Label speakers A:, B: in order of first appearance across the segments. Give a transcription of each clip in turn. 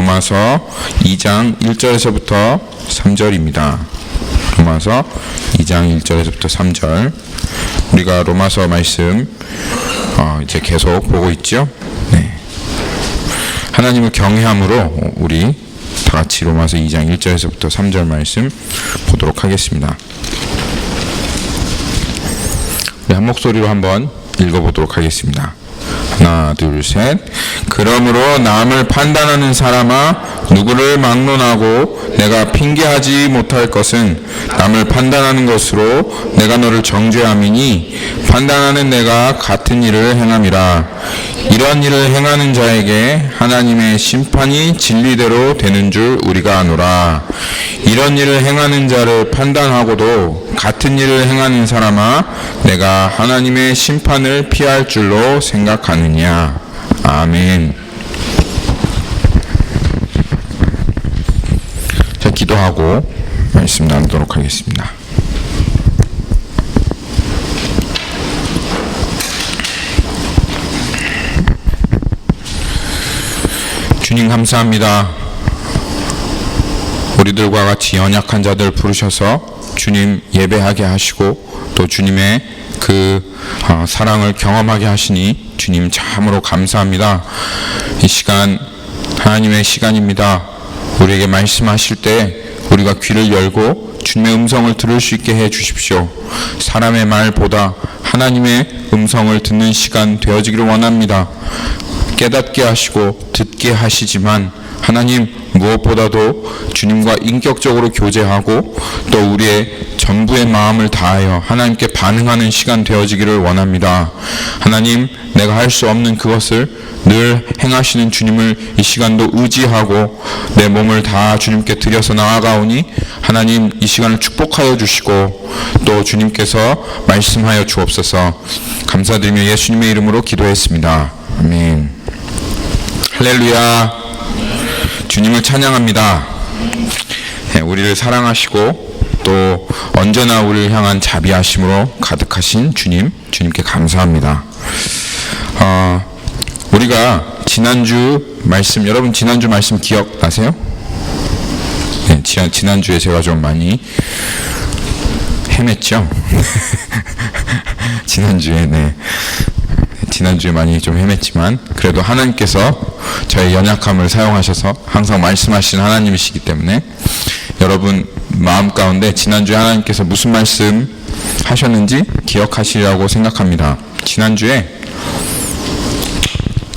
A: 로마서 2장 1절에서부터 3절입니다. 로마서 2장 1절에서부터 3절. 우리가 로마서 말씀 이제 계속 보고 있죠. 네. 하나님을 경외함으로 우리 다 같이 로마서 2장 1절에서부터 3절 말씀 보도록 하겠습니다. 우리 한 목소리로 한번 읽어보도록 하겠습니다. 하나, 둘, 셋. 그러므로 남을 판단하는 사람아, 누구를 막론하고 내가 핑계하지 못할 것은 남을 판단하는 것으로 내가 너를 정죄함이니 판단하는 내가 같은 일을 행함이라. 이런 일을 행하는 자에게 하나님의 심판이 진리대로 되는 줄 우리가 아노라. 이런 일을 행하는 자를 판단하고도 같은 일을 행하는 사람아, 내가 하나님의 심판을 피할 줄로 생각하느냐. 아멘. 자, 기도하고 말씀 나누도록 하겠습니다. 주님 감사합니다. 우리들과 같이 연약한 자들 부르셔서 주님 예배하게 하시고 또 주님의 그 사랑을 경험하게 하시니 주님 참으로 감사합니다. 이 시간 하나님의 시간입니다. 우리에게 말씀하실 때 우리가 귀를 열고 주님의 음성을 들을 수 있게 해 주십시오. 사람의 말보다 하나님의 음성을 듣는 시간 되어지기를 원합니다. 깨닫게 하시고 듣게 하시지만 하나님 무엇보다도 주님과 인격적으로 교제하고 또 우리의 전부의 마음을 다하여 하나님께 반응하는 시간 되어지기를 원합니다. 하나님, 내가 할 수 없는 그것을 늘 행하시는 주님을 이 시간도 의지하고 내 몸을 다 주님께 드려서 나아가오니 하나님 이 시간을 축복하여 주시고 또 주님께서 말씀하여 주옵소서. 감사드리며 예수님의 이름으로 기도했습니다. 아멘. 할렐루야. 주님을 찬양합니다. 네, 우리를 사랑하시고 또 언제나 우리를 향한 자비하심으로 가득하신 주님께 감사합니다. 우리가 지난주 말씀, 여러분 지난주 말씀 기억나세요? 네, 지난주에 제가 좀 많이 헤맸죠? 지난주에 많이 좀 헤맸지만 그래도 하나님께서 저의 연약함을 사용하셔서 항상 말씀하시는 하나님이시기 때문에 여러분 마음 가운데 지난주에 하나님께서 무슨 말씀 하셨는지 기억하시리라고 생각합니다. 지난주에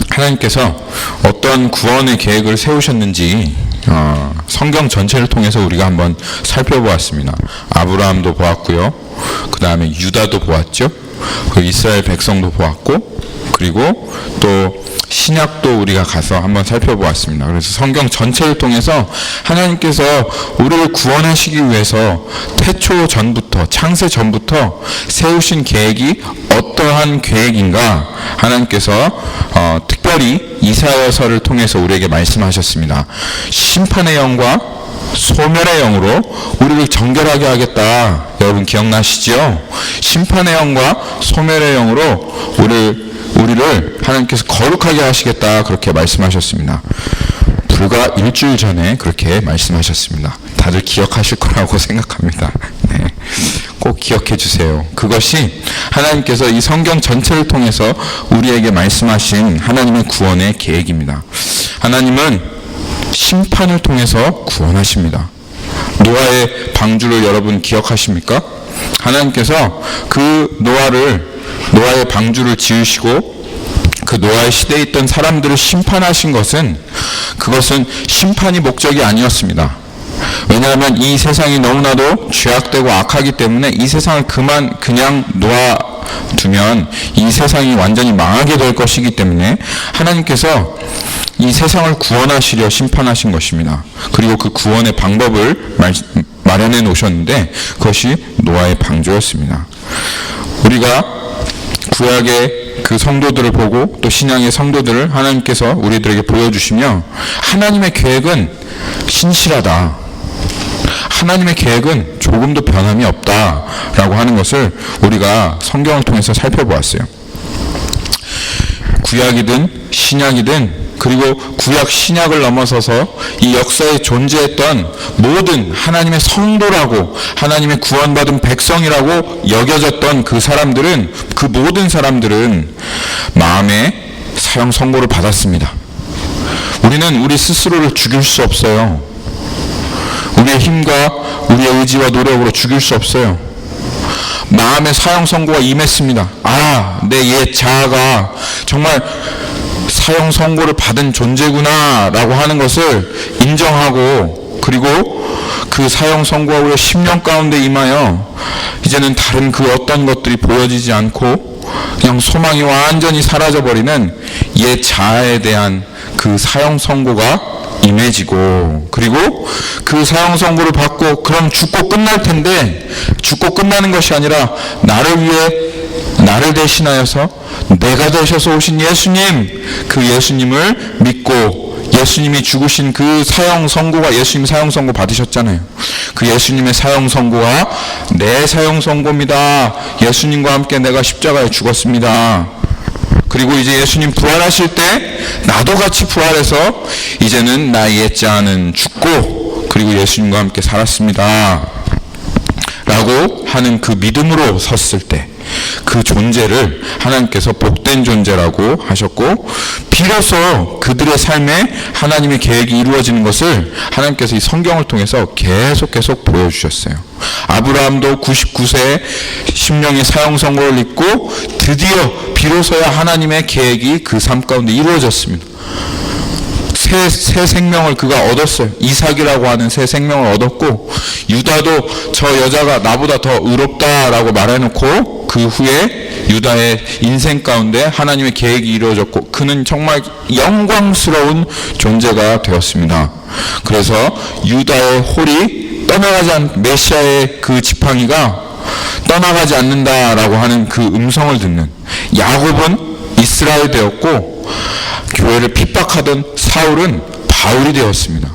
A: 하나님께서 어떤 구원의 계획을 세우셨는지 성경 전체를 통해서 우리가 한번 살펴보았습니다. 아브라함도 보았고요. 그 다음에 유다도 보았죠. 그 이스라엘 백성도 보았고 그리고 또 신약도 우리가 가서 한번 살펴보았습니다. 그래서 성경 전체를 통해서 하나님께서 우리를 구원하시기 위해서 태초 전부터 창세 전부터 세우신 계획이 어떠한 계획인가 하나님께서 특별히 이사야서를 통해서 우리에게 말씀하셨습니다. 심판의 영과 소멸의 영으로 우리를 정결하게 하겠다. 여러분 기억나시죠? 심판의 영과 소멸의 영으로 우리를 하나님께서 거룩하게 하시겠다. 그렇게 말씀하셨습니다. 불과 일주일 전에 그렇게 말씀하셨습니다. 다들 기억하실 거라고 생각합니다. 네. 꼭 기억해 주세요. 그것이 하나님께서 이 성경 전체를 통해서 우리에게 말씀하신 하나님의 구원의 계획입니다. 하나님은 심판을 통해서 구원하십니다. 노아의 방주를 여러분 기억하십니까? 하나님께서 그 노아의 방주를 지으시고 그 노아의 시대에 있던 사람들을 심판하신 그것은 심판이 목적이 아니었습니다. 왜냐하면 이 세상이 너무나도 죄악되고 악하기 때문에 이 세상을 그냥 놓아두면 이 세상이 완전히 망하게 될 것이기 때문에 하나님께서 이 세상을 구원하시려 심판하신 것입니다. 그리고 그 구원의 방법을 마련해 놓으셨는데 그것이 노아의 방주였습니다. 우리가 구약의 그 성도들을 보고 또 신약의 성도들을 하나님께서 우리들에게 보여주시며 하나님의 계획은 신실하다. 하나님의 계획은 조금도 변함이 없다라고 하는 것을 우리가 성경을 통해서 살펴보았어요. 구약이든 신약이든 그리고 구약 신약을 넘어서서 이 역사에 존재했던 모든 하나님의 성도라고 하나님의 구원받은 백성이라고 여겨졌던 그 사람들은 그 모든 사람들은 마음의 사형 선고를 받았습니다. 우리는 우리 스스로를 죽일 수 없어요. 우리의 힘과 우리의 의지와 노력으로 죽일 수 없어요. 마음의 사형 선고가 임했습니다. 내 옛 자아가 정말 사형 선고를 받은 존재구나 라고 하는 것을 인정하고 그리고 그 사형 선고가 우리의 심령 가운데 임하여 이제는 다른 그 어떤 것들이 보여지지 않고 그냥 소망이 완전히 사라져버리는 옛 자아에 대한 그 사형 선고가 임해지고 그리고 그 사형 선고를 받고 그럼 죽고 끝날 텐데 죽고 끝나는 것이 아니라 나를 위해 나를 대신하여서 내가 되셔서 오신 예수님, 그 예수님을 믿고 예수님이 죽으신 그 사형 선고가 예수님 사형 선고 받으셨잖아요. 그 예수님의 사형 선고가 내 사형 선고입니다. 예수님과 함께 내가 십자가에 죽었습니다. 그리고 이제 예수님 부활하실 때 나도 같이 부활해서 이제는 나의 옛 자아는 죽고 그리고 예수님과 함께 살았습니다 라고 하는 그 믿음으로 섰을 때 그 존재를 하나님께서 복된 존재라고 하셨고 비로소 그들의 삶에 하나님의 계획이 이루어지는 것을 하나님께서 이 성경을 통해서 계속 보여주셨어요. 아브라함도 99세에 심령의 사형 선고를 입고 드디어 비로소야 하나님의 계획이 그 삶 가운데 이루어졌습니다. 새 생명을 그가 얻었어요. 이삭이라고 하는 새 생명을 얻었고 유다도 저 여자가 나보다 더 의롭다라고 말해놓고 그 후에 유다의 인생 가운데 하나님의 계획이 이루어졌고 그는 정말 영광스러운 존재가 되었습니다. 그래서 유다의 홀이 떠나가지 않는 메시아의 그 지팡이가 떠나가지 않는다라고 하는 그 음성을 듣는 야곱은 이스라엘 되었고 교회를 핍박하던 사울은 바울이 되었습니다.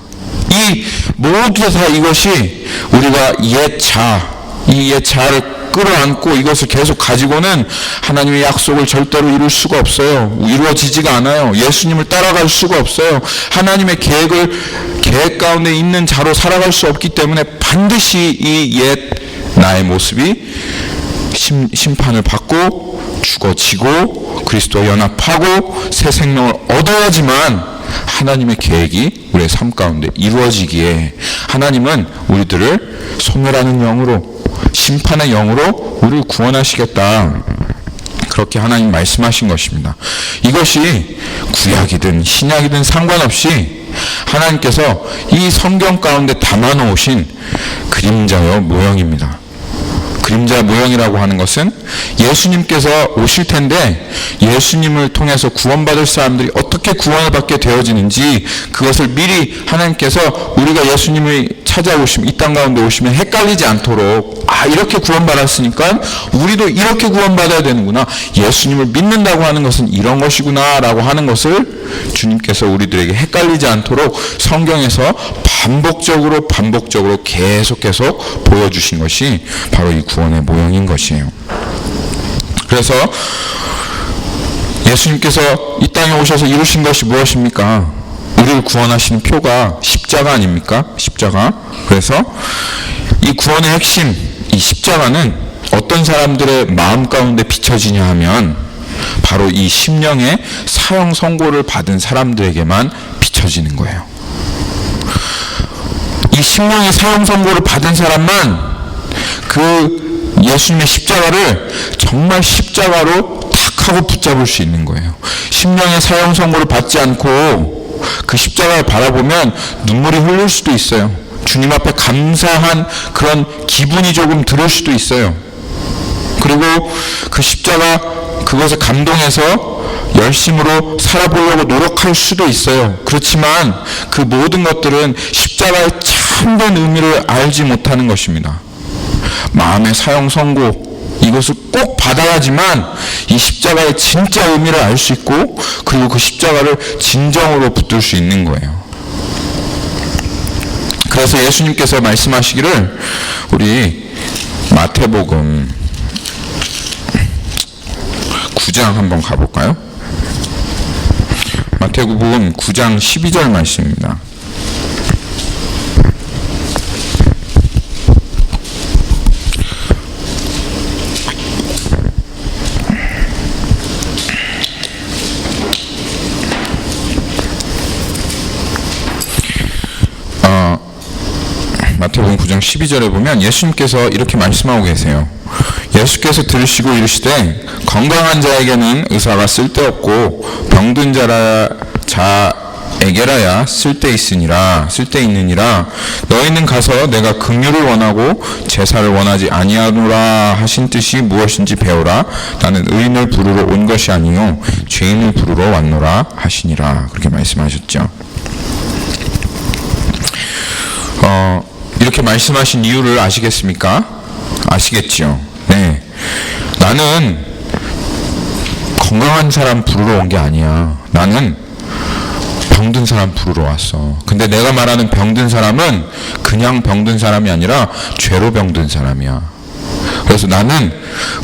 A: 이 모두 다 이것이 우리가 이 옛 자아를 끌어안고 이것을 계속 가지고는 하나님의 약속을 절대로 이룰 수가 없어요. 이루어지지가 않아요. 예수님을 따라갈 수가 없어요. 하나님의 계획 가운데 있는 자로 살아갈 수 없기 때문에 반드시 이 옛 나의 모습이 심판을 받고 죽어지고 그리스도와 연합하고 새 생명을 얻어야지만 하나님의 계획이 우리의 삶 가운데 이루어지기에 하나님은 우리들을 소멸하는 영으로 심판의 영으로 우리를 구원하시겠다 그렇게 하나님 말씀하신 것입니다. 이것이 구약이든 신약이든 상관없이 하나님께서 이 성경 가운데 담아놓으신 그림자요 모형입니다. 그림자 모형이라고 하는 것은 예수님께서 오실 텐데 예수님을 통해서 구원받을 사람들이 어떻게 구원을 받게 되어지는지 그것을 미리 하나님께서 우리가 예수님을 찾아오시면 이 땅 가운데 오시면 헷갈리지 않도록 이렇게 구원받았으니까 우리도 이렇게 구원받아야 되는구나, 예수님을 믿는다고 하는 것은 이런 것이구나 라고 하는 것을 주님께서 우리들에게 헷갈리지 않도록 성경에서 반복적으로 계속 보여주신 것이 바로 이 구원의 모형인 것이에요. 그래서 예수님께서 이 땅에 오셔서 이루신 것이 무엇입니까? 우리를 구원하시는 표가 십자가 아닙니까? 십자가. 그래서 이 구원의 핵심, 이 십자가는 어떤 사람들의 마음 가운데 비춰지냐 하면 바로 이 심령의 사형 선고를 받은 사람들에게만 비춰지는 거예요. 이 심령의 사형 선고를 받은 사람만 그 예수님의 십자가를 정말 십자가로 탁 하고 붙잡을 수 있는 거예요. 심령의 사형 선고를 받지 않고 그 십자가를 바라보면 눈물이 흘릴 수도 있어요. 주님 앞에 감사한 그런 기분이 조금 들을 수도 있어요. 그리고 그 십자가 그것에 감동해서 열심으로 살아보려고 노력할 수도 있어요. 그렇지만 그 모든 것들은 십자가의 참된 의미를 알지 못하는 것입니다. 마음의 사형 선고, 이것을 꼭 받아야지만 이 십자가의 진짜 의미를 알 수 있고 그리고 그 십자가를 진정으로 붙들 수 있는 거예요. 그래서 예수님께서 말씀하시기를, 우리 마태복음 9장 한번 가볼까요? 마태복음 9장 12절 말씀입니다. 마태복음 9장 12절에 보면 예수님께서 이렇게 말씀하고 계세요. 예수께서 들으시고 이르시되 건강한 자에게는 의사가 쓸데없고 병든 자에게라야 쓸데있느니라. 너희는 가서 내가 긍휼을 원하고 제사를 원하지 아니하노라 하신 뜻이 무엇인지 배우라. 나는 의인을 부르러 온 것이 아니요 죄인을 부르러 왔노라 하시니라. 그렇게 말씀하셨죠. 이렇게 말씀하신 이유를 아시겠습니까? 아시겠죠? 네. 나는 건강한 사람 부르러 온 게 아니야. 나는 병든 사람 부르러 왔어. 근데 내가 말하는 병든 사람은 그냥 병든 사람이 아니라 죄로 병든 사람이야. 그래서 나는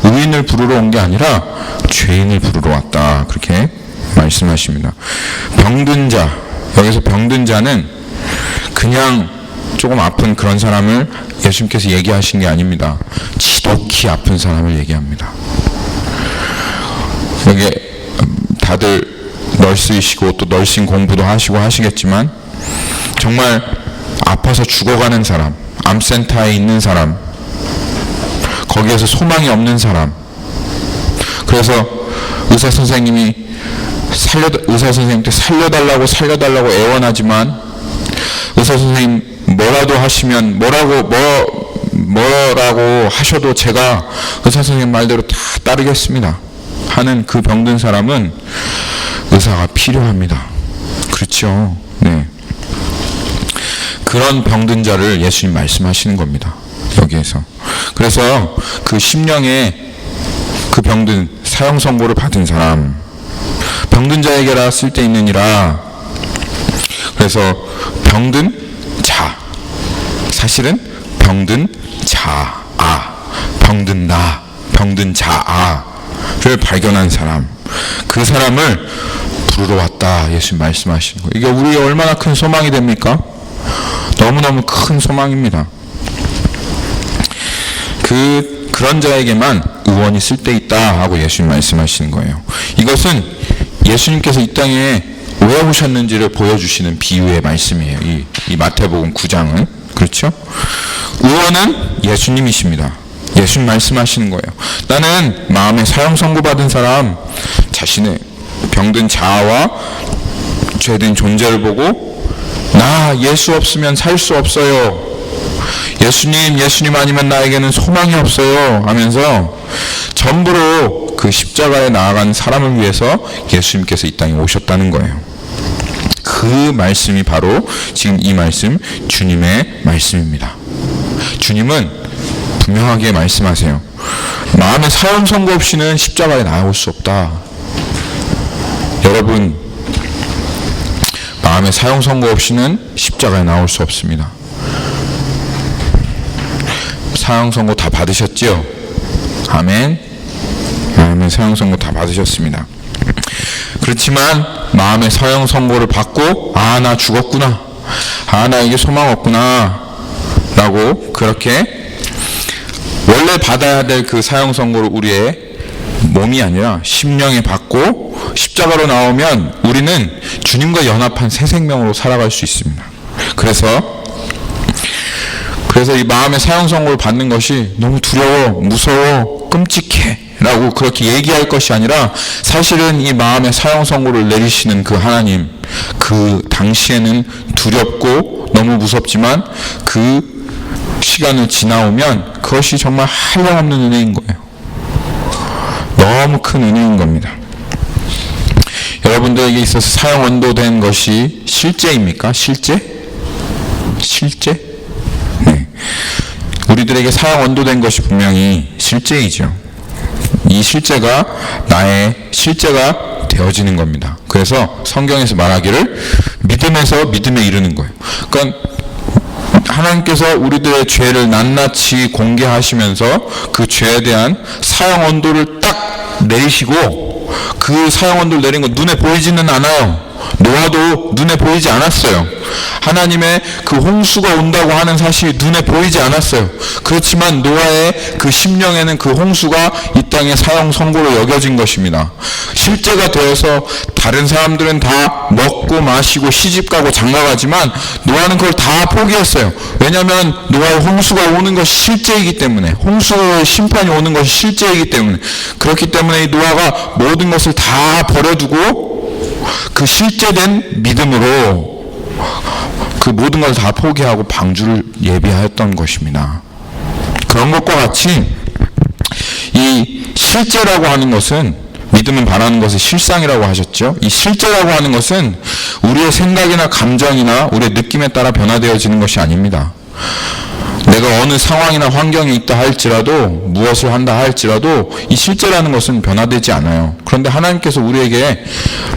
A: 의인을 부르러 온 게 아니라 죄인을 부르러 왔다. 그렇게 말씀하십니다. 병든 자, 여기서 병든 자는 그냥 조금 아픈 그런 사람을 예수님께서 얘기하신 게 아닙니다. 지독히 아픈 사람을 얘기합니다. 여기 다들 널스이시고 또 널싱 공부도 하시고 하시겠지만 정말 아파서 죽어가는 사람, 암센터에 있는 사람, 거기에서 소망이 없는 사람, 그래서 의사 선생님한테 살려달라고 애원하지만 의사 선생님 뭐라도 하시면 뭐라고 하셔도 제가 의사 선생님 말대로 다 따르겠습니다 하는 그 병든 사람은 의사가 필요합니다. 그렇죠? 네. 그런 병든 자를 예수님 말씀하시는 겁니다. 여기에서. 그래서 그 심령에 그 병든 사형 선고를 받은 사람, 병든 자에게라 쓸데있느니라. 그래서 병든 자, 사실은 병든 자아를 발견한 사람, 그 사람을 부르러 왔다. 예수님 말씀하시는 거예요. 이게 우리의 얼마나 큰 소망이 됩니까? 너무너무 큰 소망입니다. 그런 자에게만 의원이 쓸데있다 하고 예수님 말씀하시는 거예요. 이것은 예수님께서 이 땅에 왜 오셨는지를 보여주시는 비유의 말씀이에요. 이 마태복음 9장은. 그렇죠? 의원은 예수님이십니다. 예수님 말씀하시는 거예요. 나는 마음에 사형 선고받은 사람, 자신의 병든 자아와 죄된 존재를 보고 나 예수 없으면 살 수 없어요. 예수님 아니면 나에게는 소망이 없어요 하면서 전부로 그 십자가에 나아간 사람을 위해서 예수님께서 이 땅에 오셨다는 거예요. 그 말씀이 바로 지금 이 말씀, 주님의 말씀입니다. 주님은 분명하게 말씀하세요. 마음의 사형 선고 없이는 십자가에 나아올 수 없다. 여러분, 마음의 사형 선고 없이는 십자가에 나올 수 없습니다. 사형 선고 다 받으셨죠? 아멘. 마음의 사형 선고 다 받으셨습니다. 그렇지만 마음의 사형 선고를 받고 나 죽었구나, 나에게 소망 없구나 라고 그렇게 원래 받아야 될 그 사형 선고를 우리의 몸이 아니라 심령에 받고 십자가로 나오면 우리는 주님과 연합한 새 생명으로 살아갈 수 있습니다. 그래서 이 마음의 사형 선고를 받는 것이 너무 두려워, 무서워, 끔찍해 라고 그렇게 얘기할 것이 아니라 사실은 이 마음의 사형 선고를 내리시는 그 하나님, 그 당시에는 두렵고 너무 무섭지만 그 시간을 지나오면 그것이 정말 한량없는 은혜인 거예요. 너무 큰 은혜인 겁니다. 여러분들에게 있어서 사형 언도된 것이 실제입니까? 실제? 네. 우리들에게 사형 언도된 것이 분명히 실제이죠. 이 실제가 나의 실제가 되어지는 겁니다. 그래서 성경에서 말하기를 믿음에서 믿음에 이르는 거예요. 그러니까 하나님께서 우리들의 죄를 낱낱이 공개하시면서 그 죄에 대한 사형 언도를 딱 내리시고 그 사형 언도를 내린 건 눈에 보이지는 않아요. 노아도 눈에 보이지 않았어요. 하나님의 그 홍수가 온다고 하는 사실이 눈에 보이지 않았어요. 그렇지만 노아의 그 심령에는 그 홍수가 이 땅의 사형 선고로 여겨진 것입니다. 실제가 되어서 다른 사람들은 다 먹고 마시고 시집가고 장가가지만 노아는 그걸 다 포기했어요. 왜냐하면 노아의 홍수가 오는 것이 실제이기 때문에, 홍수의 심판이 오는 것이 실제이기 때문에, 그렇기 때문에 이 노아가 모든 것을 다 버려두고 그 실제된 믿음으로 그 모든 걸 다 포기하고 방주를 예비하였던 것입니다. 그런 것과 같이 이 실제라고 하는 것은, 믿음은 바라는 것을 실상이라고 하셨죠. 이 실제라고 하는 것은 우리의 생각이나 감정이나 우리의 느낌에 따라 변화되어지는 것이 아닙니다. 내가 어느 상황이나 환경에 있다 할지라도, 무엇을 한다 할지라도 이 실제라는 것은 변화되지 않아요. 그런데 하나님께서 우리에게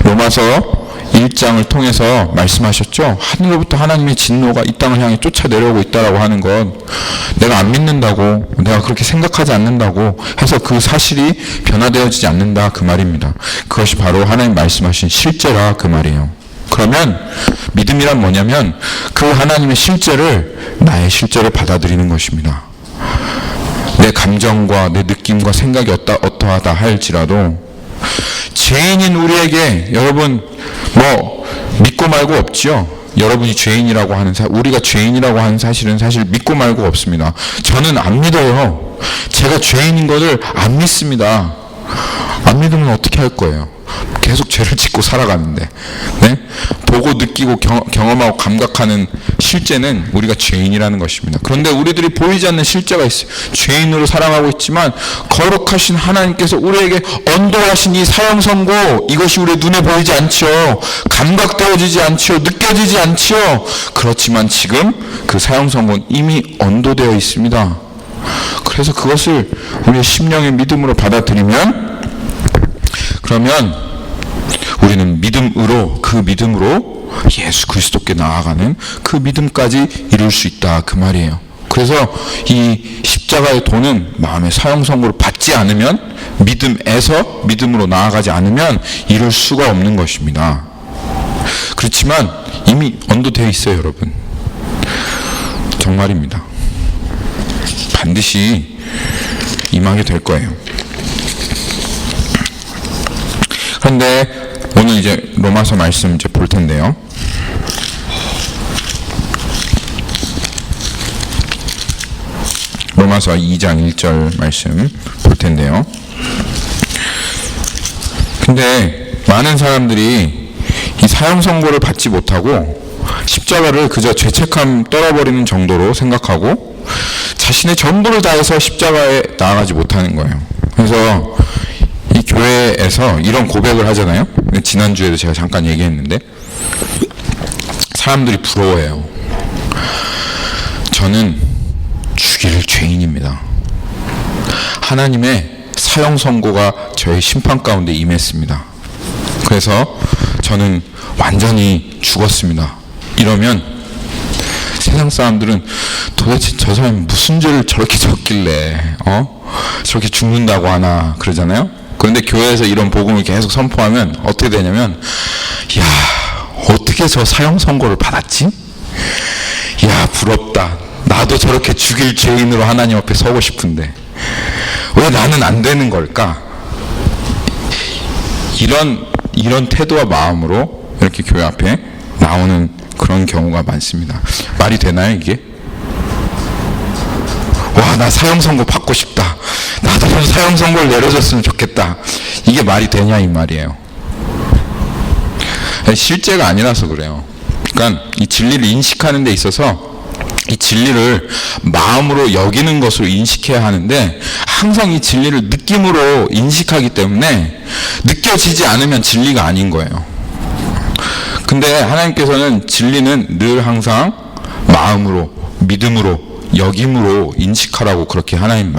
A: 로마서 1장을 통해서 말씀하셨죠. 하늘로부터 하나님의 진노가 이 땅을 향해 쫓아내려오고 있다라고 하는 것, 내가 안 믿는다고, 내가 그렇게 생각하지 않는다고 해서 그 사실이 변화되어지지 않는다, 그 말입니다. 그것이 바로 하나님 말씀하신 실제라, 그 말이에요. 그러면 믿음이란 뭐냐면 그 하나님의 실제를, 나의 실제를 받아들이는 것입니다. 내 감정과 내 느낌과 생각이 어떠하다 할지라도 죄인인 우리에게, 여러분 믿고 말고 없지요. 여러분이 죄인이라고 하는 우리가 죄인이라고 하는 사실은 사실 믿고 말고 없습니다. 저는 안 믿어요. 제가 죄인인 것을 안 믿습니다. 안 믿으면 어떻게 할 거예요? 계속 죄를 짓고 살아가는데, 네? 보고 느끼고 경험하고 감각하는 실제는 우리가 죄인이라는 것입니다. 그런데 우리들이 보이지 않는 실제가 있어요. 죄인으로 살아가고 있지만 거룩하신 하나님께서 우리에게 언도하신 이 사형 선고, 이것이 우리의 눈에 보이지 않죠. 감각되어지지 않죠. 느껴지지 않죠. 그렇지만 지금 그 사형 선고는 이미 언도되어 있습니다. 그래서 그것을 우리의 심령의 믿음으로 받아들이면, 그러면 우리는 그 믿음으로 예수 그리스도께 나아가는 그 믿음까지 이룰 수 있다, 그 말이에요. 그래서 이 십자가의 도는 마음의 사형 선고를 받지 않으면, 믿음에서 믿음으로 나아가지 않으면 이룰 수가 없는 것입니다. 그렇지만 이미 언도되어 있어요, 여러분. 정말입니다. 반드시 임하게 될 거예요. 그런데 오늘 이제 로마서 말씀 이제 볼 텐데요. 로마서 2장 1절 말씀 볼 텐데요. 근데 많은 사람들이 이 사형 선고를 받지 못하고 십자가를 그저 죄책감 떨어버리는 정도로 생각하고 자신의 전부를 다해서 십자가에 나아가지 못하는 거예요. 그래서 이 교회에서 이런 고백을 하잖아요. 지난주에도 제가 잠깐 얘기했는데, 사람들이 부러워해요. 저는 죽일 죄인입니다. 하나님의 사형 선고가 저의 심판 가운데 임했습니다. 그래서 저는 완전히 죽었습니다. 이러면 세상 사람들은 도대체 저 사람이 무슨 죄를 저렇게 졌길래 저렇게 죽는다고 하나 그러잖아요. 그런데 교회에서 이런 복음을 계속 선포하면 어떻게 되냐면, 야, 어떻게 저 사형 선고를 받았지? 야, 부럽다. 나도 저렇게 죽일 죄인으로 하나님 앞에 서고 싶은데 왜 나는 안 되는 걸까? 이런 태도와 마음으로 이렇게 교회 앞에 나오는 그런 경우가 많습니다. 말이 되나요, 이게? 와, 나 사형 선고 받고 싶다. 나도 좀 사형 선고를 내려줬으면 좋겠다. 이게 말이 되냐, 이 말이에요. 실제가 아니라서 그래요. 그러니까 이 진리를 인식하는 데 있어서 이 진리를 마음으로 여기는 것으로 인식해야 하는데, 항상 이 진리를 느낌으로 인식하기 때문에 느껴지지 않으면 진리가 아닌 거예요. 근데 하나님께서는 진리는 늘 항상 마음으로, 믿음으로, 여김으로 인식하라고 그렇게 하나님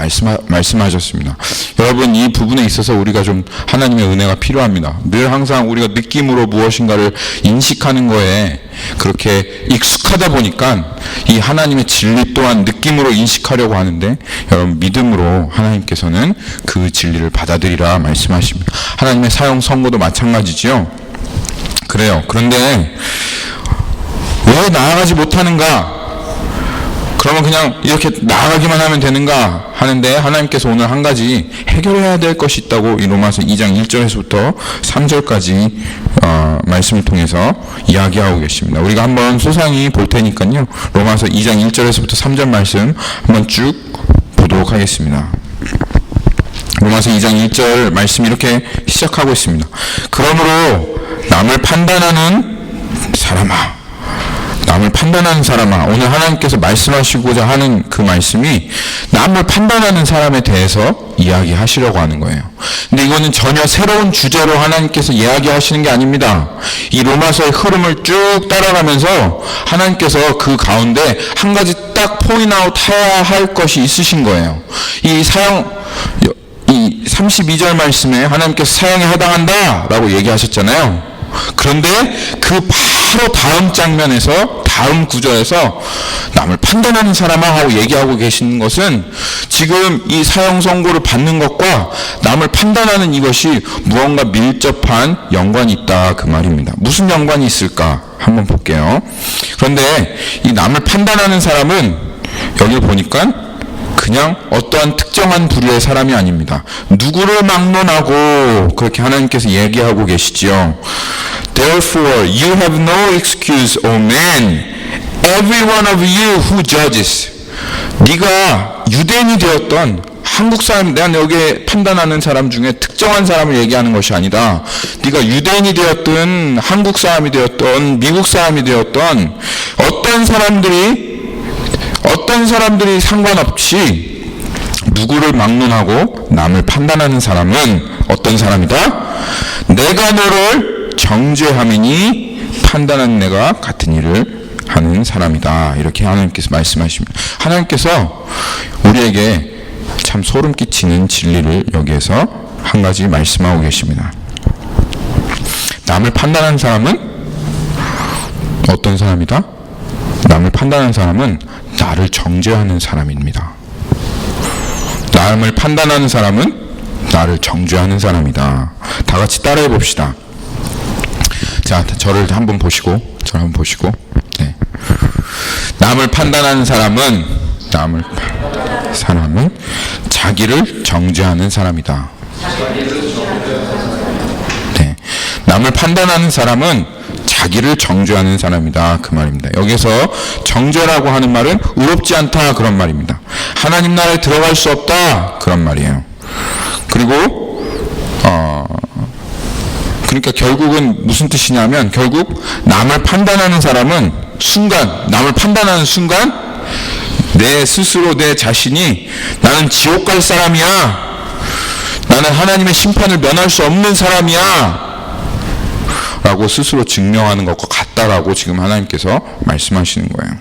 A: 말씀하셨습니다. 여러분, 이 부분에 있어서 우리가 좀 하나님의 은혜가 필요합니다. 늘 항상 우리가 느낌으로 무엇인가를 인식하는 거에 그렇게 익숙하다 보니까 이 하나님의 진리 또한 느낌으로 인식하려고 하는데, 여러분, 믿음으로 하나님께서는 그 진리를 받아들이라 말씀하십니다. 하나님의 사형 선고도 마찬가지지요. 그래요. 그런데 왜 나아가지 못하는가? 그러면 그냥 이렇게 나아가기만 하면 되는가 하는데, 하나님께서 오늘 한 가지 해결해야 될 것이 있다고 이 로마서 2장 1절에서부터 3절까지 말씀을 통해서 이야기하고 계십니다. 우리가 한번 소상히 볼 테니까요, 로마서 2장 1절에서부터 3절 말씀 한번 쭉 보도록 하겠습니다. 로마서 2장 1절 말씀이 이렇게 시작하고 있습니다. 그러므로 남을 판단하는 사람아, 남을 판단하는 사람아. 오늘 하나님께서 말씀하시고자 하는 그 말씀이 남을 판단하는 사람에 대해서 이야기하시려고 하는 거예요. 근데 이거는 전혀 새로운 주제로 하나님께서 이야기하시는 게 아닙니다. 이 로마서의 흐름을 쭉 따라가면서 하나님께서 그 가운데 한 가지 딱 포인트아웃 해야 할 것이 있으신 거예요. 이 32절 말씀에 하나님께서 사형에 해당한다 라고 얘기하셨잖아요. 그런데 그 바로 다음 장면에서, 다음 구절에서 남을 판단하는 사람아 하고 얘기하고 계시는 것은 지금 이 사형 선고를 받는 것과 남을 판단하는 이것이 무언가 밀접한 연관이 있다, 그 말입니다. 무슨 연관이 있을까 한번 볼게요. 그런데 이 남을 판단하는 사람은 여기 보니까 그냥 어떠한 특정한 부류의 사람이 아닙니다. 누구를 막론하고 그렇게 하나님께서 얘기하고 계시지요. Therefore you have no excuse, O man, every one of you who judges. 네가 유대인이 되었던 한국 사람, 내가 여기에 판단하는 사람 중에 특정한 사람을 얘기하는 것이 아니다. 네가 유대인이 되었든 한국 사람이 되었던 미국 사람이 되었던 어떤 사람들이 상관없이 누구를 막론하고 남을 판단하는 사람은 어떤 사람이다? 내가 너를 정죄함이니 판단하는 내가 같은 일을 하는 사람이다. 이렇게 하나님께서 말씀하십니다. 하나님께서 우리에게 참 소름 끼치는 진리를 여기에서 한 가지 말씀하고 계십니다. 남을 판단하는 사람은 어떤 사람이다? 남을 판단하는 사람은 나를 정죄하는 사람입니다. 남을 판단하는 사람은 나를 정죄하는 사람이다. 다 같이 따라해 봅시다. 자, 저를 한번 보시고, 네. 남을 판단하는 사람은 자기를 정죄하는 사람이다. 네. 남을 판단하는 사람은 자기를 정죄하는 사람이다, 그 말입니다. 여기서 정죄라고 하는 말은 의롭지 않다, 그런 말입니다. 하나님 나라에 들어갈 수 없다, 그런 말이에요. 그리고 그러니까 결국은 무슨 뜻이냐면, 결국 남을 판단하는 순간 내 스스로, 내 자신이 나는 지옥 갈 사람이야, 나는 하나님의 심판을 면할 수 없는 사람이야 라고 스스로 증명하는 것과 같다라고 지금 하나님께서 말씀하시는 거예요.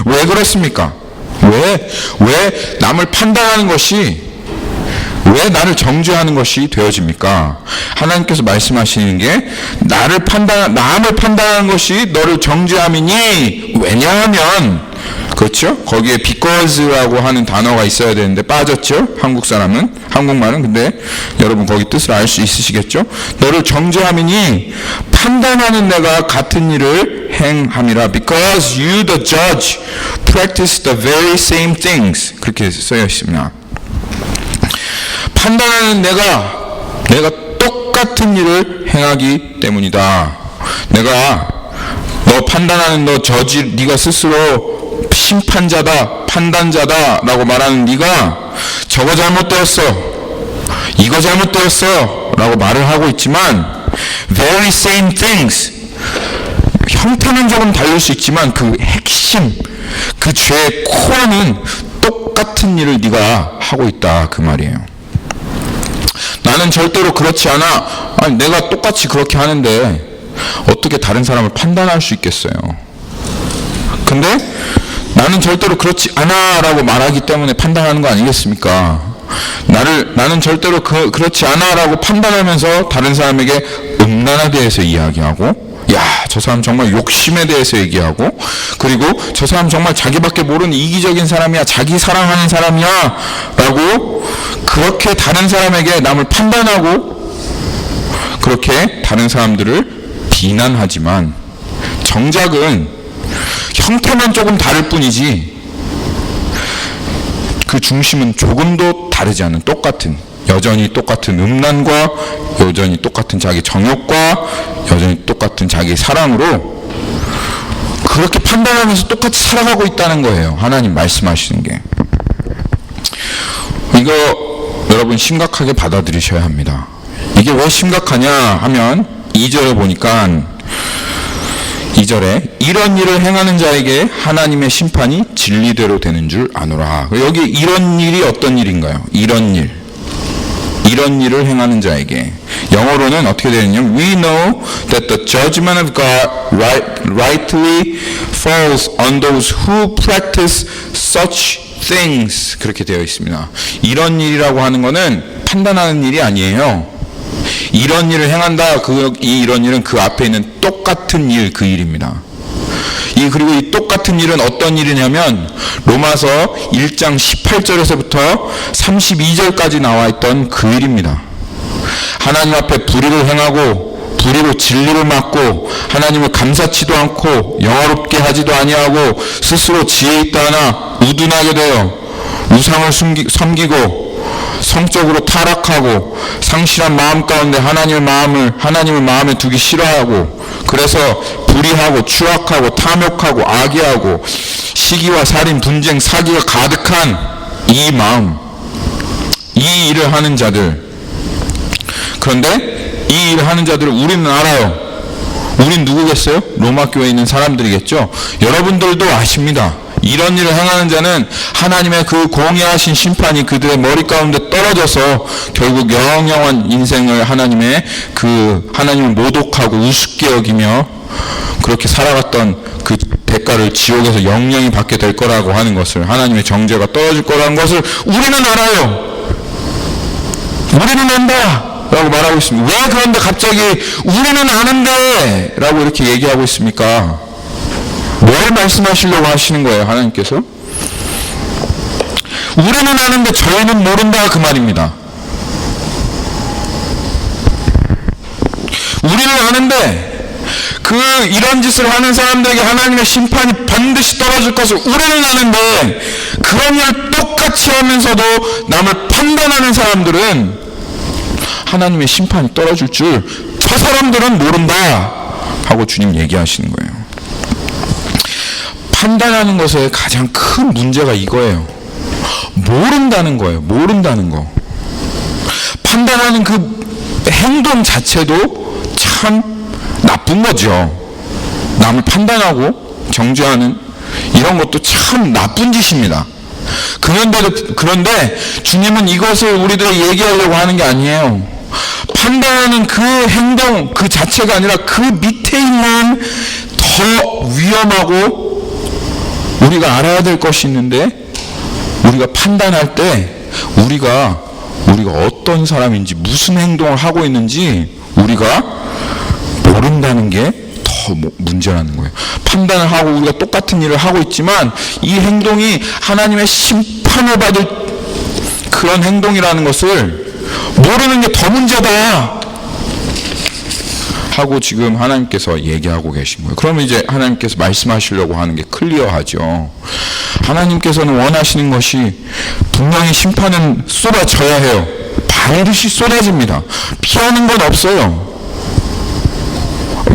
A: 왜 그렇습니까? 왜 남을 판단하는 것이, 왜 나를 정죄하는 것이 되어집니까? 하나님께서 말씀하시는 게 남을 판단하는 것이 너를 정죄함이니, 왜냐하면, 그렇죠? 거기에 because라고 하는 단어가 있어야 되는데 빠졌죠? 한국말은. 근데 여러분 거기 뜻을 알 수 있으시겠죠? 너를 정죄함이니 판단하는 내가 같은 일을 행함이라. Because you the judge practice the very same things. 그렇게 쓰여 있습니다. 판단하는 내가 똑같은 일을 행하기 때문이다. 내가 너 판단하는 네가 스스로 심판자다, 판단자다 라고 말하는 네가 저거 잘못되었어, 이거 잘못되었어 라고 말을 하고 있지만, very same things, 형태는 조금 다를 수 있지만 그 핵심, 그 죄의 코어는 똑같은 일을 네가 하고 있다, 그 말이에요. 나는 절대로 그렇지 않아. 아니, 내가 똑같이 그렇게 하는데 어떻게 다른 사람을 판단할 수 있겠어요? 근데 나는 절대로 그렇지 않아 라고 말하기 때문에 판단하는 거 아니겠습니까? 나는 절대로 그렇지 않아 라고 판단하면서 다른 사람에게 음란에 대해서 이야기하고, 야, 저 사람 정말 욕심에 대해서 얘기하고, 그리고 저 사람 정말 자기밖에 모르는 이기적인 사람이야, 자기 사랑하는 사람이야 라고 그렇게 다른 사람에게 남을 판단하고, 그렇게 다른 사람들을 비난하지만 정작은 형태만 조금 다를 뿐이지 그 중심은 조금도 다르지 않은 여전히 똑같은 음란과 여전히 똑같은 자기 정욕과 여전히 똑같은 자기 사랑으로 그렇게 판단하면서 똑같이 살아가고 있다는 거예요. 하나님 말씀하시는 게. 이거 여러분 심각하게 받아들이셔야 합니다. 이게 왜 심각하냐 하면 2절에 보니까 2절에 이런 일을 행하는 자에게 하나님의 심판이 진리대로 되는 줄 아노라. 여기 이런 일이 어떤 일인가요? 이런 일을 행하는 자에게. 영어로는 어떻게 되어 있냐면 We know that the judgment of God rightly falls on those who practice such things. 그렇게 되어 있습니다. 이런 일이라고 하는 것은 판단하는 일이 아니에요. 이런 일을 행한다. 이 이런 일은 그 앞에 있는 똑같은 일, 그 일입니다. 그리고 이 똑같은 일은 어떤 일이냐면 로마서 1장 18절에서부터 32절까지 나와 있던 그 일입니다. 하나님 앞에 불의를 행하고 불의로 진리를 막고 하나님을 감사치도 않고 영화롭게 하지도 아니하고 스스로 지혜 있다 하나 우둔하게 되어 우상을 섬기고 성적으로 타락하고 상실한 마음 가운데 하나님을 마음에 두기 싫어하고 그래서 불의하고 추악하고 탐욕하고 악의하고 시기와 살인, 분쟁, 사기가 가득한 이 마음, 이 일을 하는 자들. 그런데 이 일을 하는 자들을 우리는 알아요. 우린 누구겠어요? 로마 교회에 있는 사람들이겠죠. 여러분들도 아십니다. 이런 일을 행하는 자는 하나님의 그 공의하신 심판이 그들의 머리 가운데 떨어져서 결국 영영한 인생을 하나님을 모독하고 우습게 여기며 그렇게 살아갔던 그 대가를 지옥에서 영영히 받게 될 거라고 하는 것을, 하나님의 정죄가 떨어질 거라는 것을 우리는 알아요. 우리는 안다 라고 말하고 있습니다. 왜 그런데 갑자기 우리는 아는데 라고 이렇게 얘기하고 있습니까? 뭘 말씀하시려고 하시는 거예요, 하나님께서? 우리는 아는데 저희는 모른다, 그 말입니다. 우리는 아는데 이런 짓을 하는 사람들에게 하나님의 심판이 반드시 떨어질 것을 우리는 아는데 그런 일을 똑같이 하면서도 남을 판단하는 사람들은 하나님의 심판이 떨어질 줄 저 사람들은 모른다 하고 주님 얘기하시는 거예요. 판단하는 것의 가장 큰 문제가 이거예요. 모른다는 거예요. 모른다는 거. 판단하는 그 행동 자체도 참 나쁜 거죠. 남을 판단하고 정죄하는 이런 것도 참 나쁜 짓입니다. 그런데 주님은 이것을 우리들에게 얘기하려고 하는 게 아니에요. 판단하는 그 행동 그 자체가 아니라 그 밑에 있는 더 위험하고 우리가 알아야 될 것이 있는데, 우리가 판단할 때 우리가 어떤 사람인지 무슨 행동을 하고 있는지 우리가 모른다는 게 더 문제라는 거예요. 판단을 하고 우리가 똑같은 일을 하고 있지만 이 행동이 하나님의 심판을 받을 그런 행동이라는 것을 모르는 게 더 문제다 하고 지금 하나님께서 얘기하고 계신 거예요. 그러면 이제 하나님께서 말씀하시려고 하는 게 클리어하죠. 하나님께서는 원하시는 것이 분명히 심판은 쏟아져야 해요. 반드시 쏟아집니다. 피하는 건 없어요.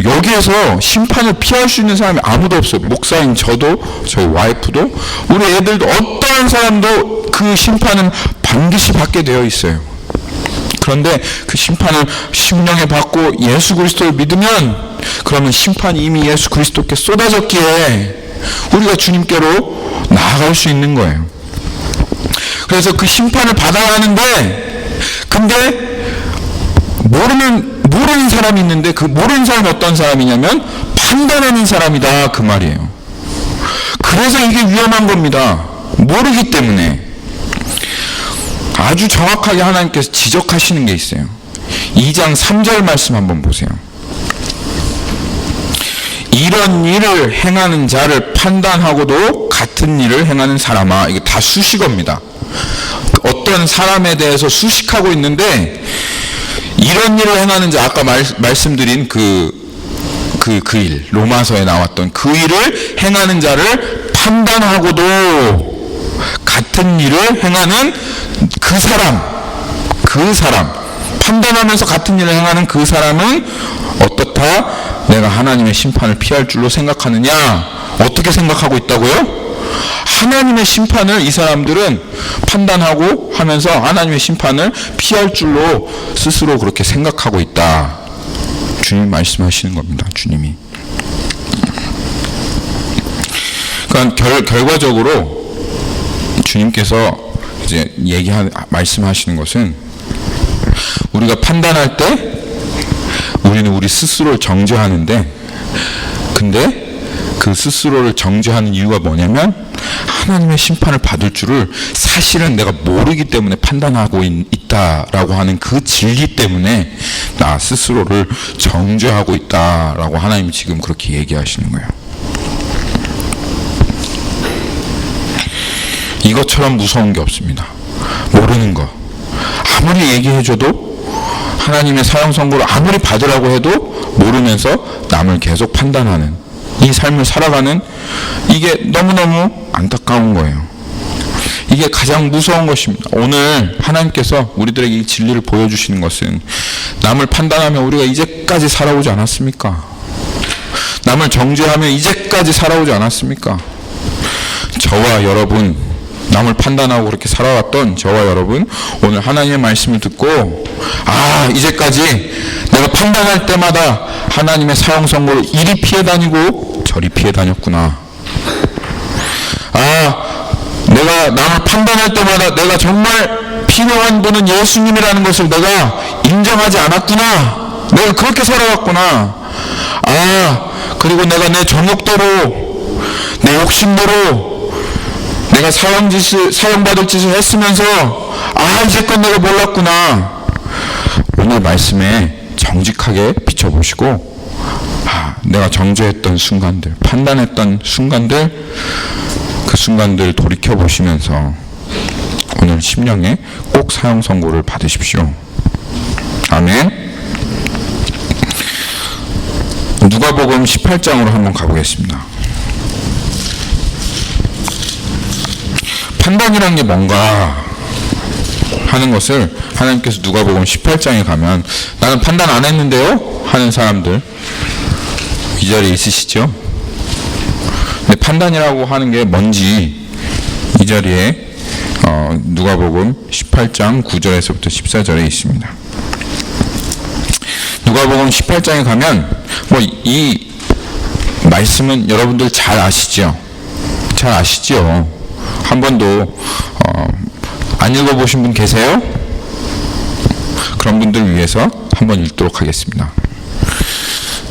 A: 여기에서 심판을 피할 수 있는 사람이 아무도 없어요. 목사인 저도, 저희 와이프도, 우리 애들도, 어떠한 사람도 그 심판은 반드시 받게 되어 있어요. 그런데 그 심판을 심령에 받고 예수 그리스도를 믿으면 그러면 심판이 이미 예수 그리스도께 쏟아졌기에 우리가 주님께로 나아갈 수 있는 거예요. 그래서 그 심판을 받아야 하는데, 근데 모르는 사람이 있는데 그 모르는 사람이 어떤 사람이냐면 판단하는 사람이다, 그 말이에요. 그래서 이게 위험한 겁니다. 모르기 때문에. 아주 정확하게 하나님께서 지적하시는 게 있어요. 2장 3절 말씀 한번 보세요. 이런 일을 행하는 자를 판단하고도 같은 일을 행하는 사람아. 이게 다 수식어입니다. 어떤 사람에 대해서 수식하고 있는데, 이런 일을 행하는 자, 아까 말씀드린 그 그 일, 로마서에 나왔던 그 일을 행하는 자를 판단하고도 같은 일을 행하는 그 사람, 판단하면서 같은 일을 행하는 그 사람은 어떻다? 내가 하나님의 심판을 피할 줄로 생각하느냐? 어떻게 생각하고 있다고요? 하나님의 심판을 이 사람들은 판단하고 하면서 하나님의 심판을 피할 줄로 스스로 그렇게 생각하고 있다. 주님 말씀하시는 겁니다. 주님이. 그러니까 결과적으로 주님께서 이제 말씀하시는 것은 우리가 판단할 때 우리는 우리 스스로를 정죄하는데, 근데 그 스스로를 정죄하는 이유가 뭐냐면 하나님의 심판을 받을 줄을 사실은 내가 모르기 때문에 판단하고 있다라고 하는 그 진리 때문에 나 스스로를 정죄하고 있다라고 하나님이 지금 그렇게 얘기하시는 거예요. 이것처럼 무서운 게 없습니다. 모르는 거. 아무리 얘기해줘도 하나님의 사형 선고를 아무리 받으라고 해도 모르면서 남을 계속 판단하는 이 삶을 살아가는, 이게 너무너무 안타까운 거예요. 이게 가장 무서운 것입니다. 오늘 하나님께서 우리들에게 이 진리를 보여주시는 것은 남을 판단하며 우리가 이제까지 살아오지 않았습니까? 남을 정죄하며 이제까지 살아오지 않았습니까? 저와 여러분, 남을 판단하고 그렇게 살아왔던 저와 여러분, 오늘 하나님의 말씀을 듣고 이제까지 내가 판단할 때마다 하나님의 사형 선고를 이리 피해 다니고 저리 피해 다녔구나. 내가 남을 판단할 때마다 내가 정말 필요한 분은 예수님이라는 것을 내가 인정하지 않았구나. 내가 그렇게 살아왔구나. 그리고 내가 내 정욕대로, 내 욕심대로 내가 사형받을 짓을 했으면서 이제껏 내가 몰랐구나. 오늘 말씀에 정직하게 비춰보시고 내가 정죄했던 순간들, 판단했던 순간들, 그 순간들 돌이켜보시면서 오늘 심령에 꼭 사형 선고를 받으십시오. 아멘. 누가복음 18장으로 한번 가보겠습니다. 판단이란 게 뭔가 하는 것을 하나님께서 누가복음 18장에 가면 나는 판단 안 했는데요? 하는 사람들 이 자리에 있으시죠? 근데 판단이라고 하는 게 뭔지 이 자리에 누가복음 18장 9절에서부터 14절에 있습니다. 누가복음 18장에 가면 이 말씀은 여러분들 잘 아시죠? 잘 아시죠? 한 번도 안 읽어보신 분 계세요? 그런 분들 위해서 한번 읽도록 하겠습니다.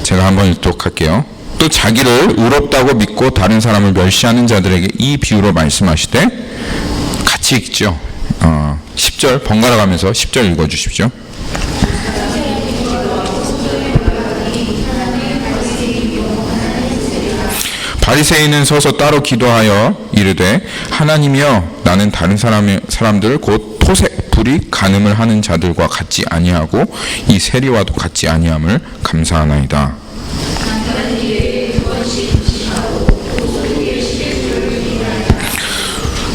A: 제가 한번 읽도록 할게요. 또 자기를 의롭다고 믿고 다른 사람을 멸시하는 자들에게 이 비유로 말씀하시되, 같이 읽죠. 10절 번갈아 가면서 10절 읽어주십시오. 바리새인은 서서 따로 기도하여 이르되, 하나님이여, 나는 다른 사람들 곧 토색, 불이, 간음을 하는 자들과 같지 아니하고 이 세리와도 같지 아니함을 감사하나이다.